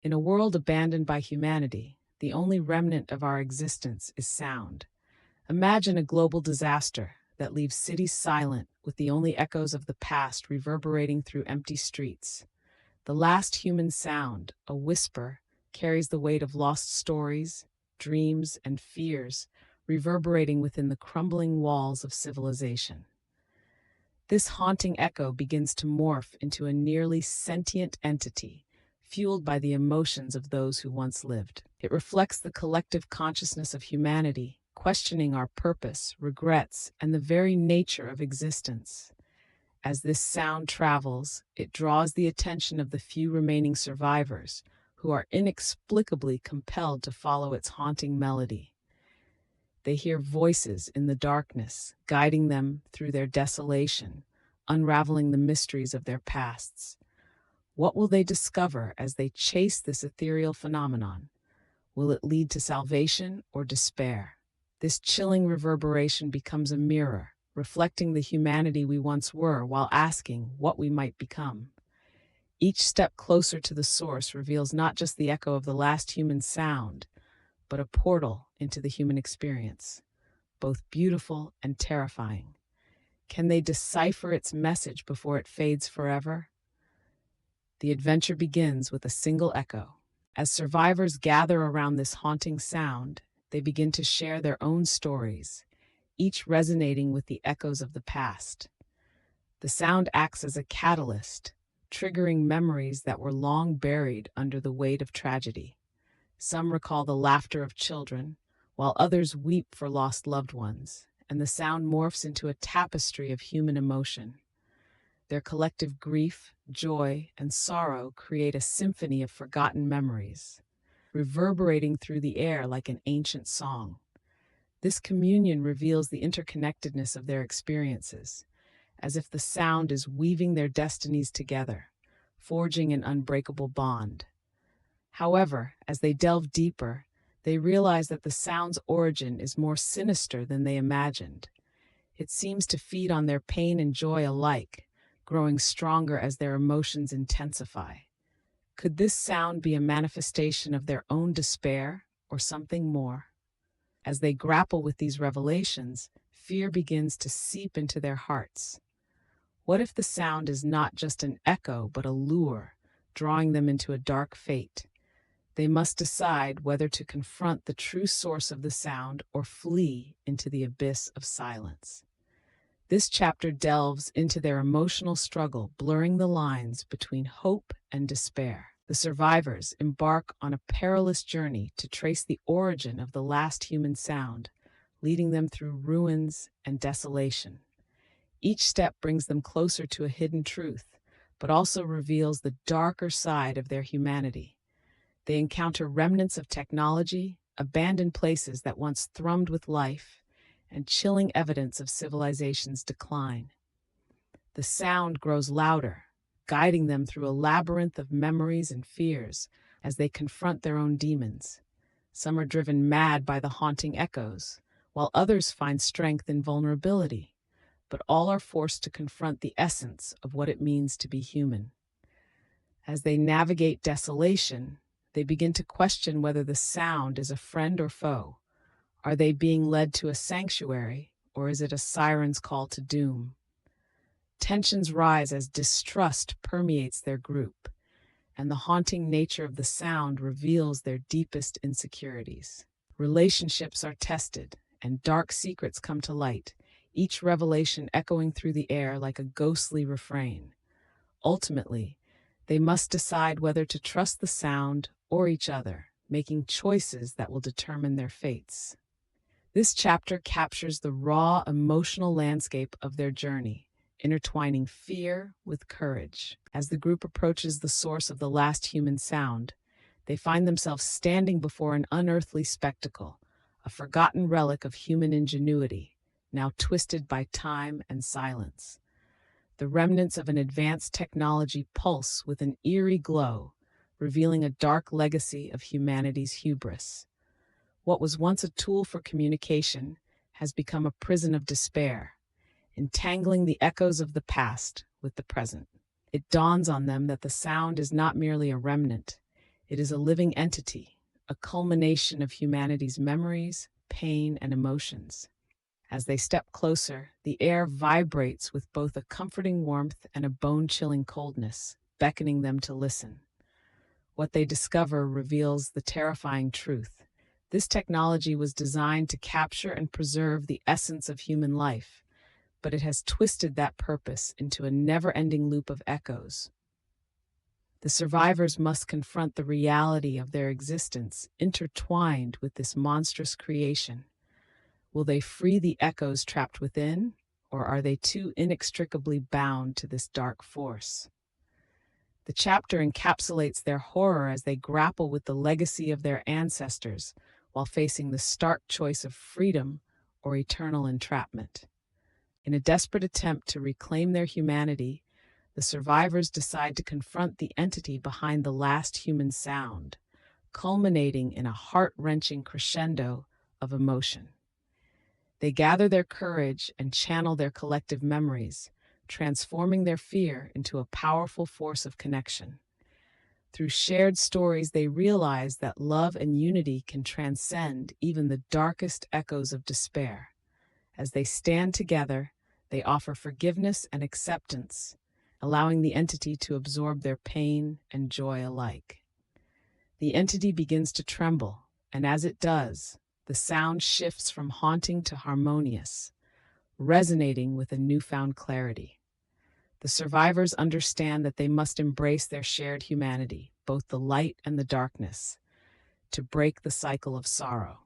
In a world abandoned by humanity, the only remnant of our existence is sound. Imagine a global disaster that leaves cities silent with the only echoes of the past reverberating through empty streets. The last human sound, a whisper, carries the weight of lost stories, dreams, and fears, reverberating within the crumbling walls of civilization. This haunting echo begins to morph into a nearly sentient entity, fueled by the emotions of those who once lived. It reflects the collective consciousness of humanity, questioning our purpose, regrets, and the very nature of existence. As this sound travels, it draws the attention of the few remaining survivors, who are inexplicably compelled to follow its haunting melody. They hear voices in the darkness, guiding them through their desolation, unraveling the mysteries of their pasts. What will they discover as they chase this ethereal phenomenon? Will it lead to salvation or despair? This chilling reverberation becomes a mirror, reflecting the humanity we once were while asking what we might become. Each step closer to the source reveals not just the echo of the last human sound, but a portal into the human experience, both beautiful and terrifying. Can they decipher its message before it fades forever? The adventure begins with a single echo. As survivors gather around this haunting sound, they begin to share their own stories, each resonating with the echoes of the past. The sound acts as a catalyst, triggering memories that were long buried under the weight of tragedy. Some recall the laughter of children, while others weep for lost loved ones, and the sound morphs into a tapestry of human emotion. Their collective grief, joy, and sorrow create a symphony of forgotten memories, reverberating through the air like an ancient song. This communion reveals the interconnectedness of their experiences, as if the sound is weaving their destinies together, forging an unbreakable bond. However, as they delve deeper, they realize that the sound's origin is more sinister than they imagined. It seems to feed on their pain and joy alike, growing stronger as their emotions intensify. Could this sound be a manifestation of their own despair or something more? As they grapple with these revelations, fear begins to seep into their hearts. What if the sound is not just an echo but a lure, drawing them into a dark fate? They must decide whether to confront the true source of the sound or flee into the abyss of silence. This chapter delves into their emotional struggle, blurring the lines between hope and despair. The survivors embark on a perilous journey to trace the origin of the last human sound, leading them through ruins and desolation. Each step brings them closer to a hidden truth, but also reveals the darker side of their humanity. They encounter remnants of technology, abandoned places that once thrummed with life, and chilling evidence of civilization's decline. The sound grows louder, guiding them through a labyrinth of memories and fears as they confront their own demons. Some are driven mad by the haunting echoes, while others find strength in vulnerability, but all are forced to confront the essence of what it means to be human. As they navigate desolation, they begin to question whether the sound is a friend or foe. Are they being led to a sanctuary, or is it a siren's call to doom? Tensions rise as distrust permeates their group, and the haunting nature of the sound reveals their deepest insecurities. Relationships are tested, and dark secrets come to light, each revelation echoing through the air like a ghostly refrain. Ultimately, they must decide whether to trust the sound or each other, making choices that will determine their fates. This chapter captures the raw emotional landscape of their journey, intertwining fear with courage. As the group approaches the source of the last human sound, they find themselves standing before an unearthly spectacle, a forgotten relic of human ingenuity, now twisted by time and silence. The remnants of an advanced technology pulse with an eerie glow, revealing a dark legacy of humanity's hubris. What was once a tool for communication has become a prison of despair, entangling the echoes of the past with the present. It dawns on them that the sound is not merely a remnant, It is a living entity, a culmination of humanity's memories, pain, and emotions. As they step closer, the air vibrates with both a comforting warmth and a bone-chilling coldness, beckoning them to listen. What they discover reveals the terrifying truth. This technology was designed to capture and preserve the essence of human life, but it has twisted that purpose into a never-ending loop of echoes. The survivors must confront the reality of their existence intertwined with this monstrous creation. Will they free the echoes trapped within, or are they too inextricably bound to this dark force? The chapter encapsulates their horror as they grapple with the legacy of their ancestors while facing the stark choice of freedom or eternal entrapment. In a desperate attempt to reclaim their humanity, the survivors decide to confront the entity behind the last human sound, culminating in a heart-wrenching crescendo of emotion. They gather their courage and channel their collective memories, transforming their fear into a powerful force of connection. Through shared stories, they realize that love and unity can transcend even the darkest echoes of despair. As they stand together, they offer forgiveness and acceptance, allowing the entity to absorb their pain and joy alike. The entity begins to tremble, and as it does, the sound shifts from haunting to harmonious, resonating with a newfound clarity. The survivors understand that they must embrace their shared humanity, both the light and the darkness, to break the cycle of sorrow.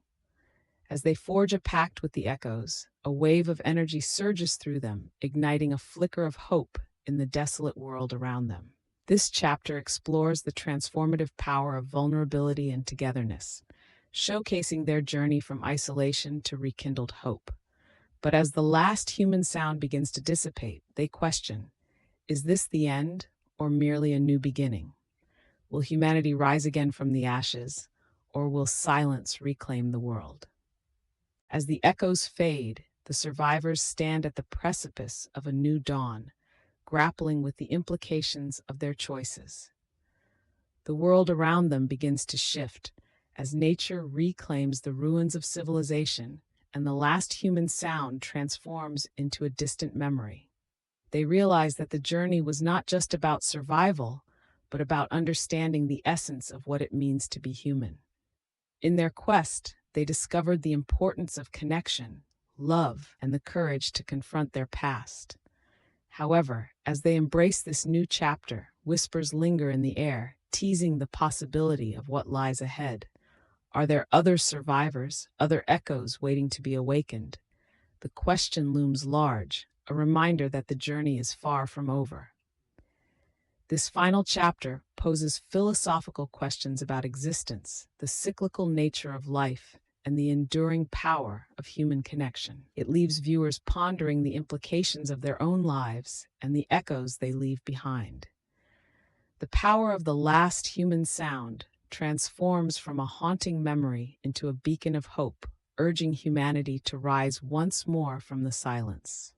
As they forge a pact with the echoes, a wave of energy surges through them, igniting a flicker of hope in the desolate world around them. This chapter explores the transformative power of vulnerability and togetherness, showcasing their journey from isolation to rekindled hope. But as the last human sound begins to dissipate, they question, is this the end or merely a new beginning? Will humanity rise again from the ashes, or will silence reclaim the world? As the echoes fade, the survivors stand at the precipice of a new dawn, grappling with the implications of their choices. The world around them begins to shift as nature reclaims the ruins of civilization and the last human sound transforms into a distant memory. They realize that the journey was not just about survival, but about understanding the essence of what it means to be human. In their quest, they discovered the importance of connection, love, and the courage to confront their past. However, as they embrace this new chapter, whispers linger in the air, teasing the possibility of what lies ahead. Are there other survivors, other echoes waiting to be awakened? The question looms large, a reminder that the journey is far from over. This final chapter poses philosophical questions about existence, the cyclical nature of life, and the enduring power of human connection. It leaves viewers pondering the implications of their own lives and the echoes they leave behind. The power of the last human sound transforms from a haunting memory into a beacon of hope, urging humanity to rise once more from the silence.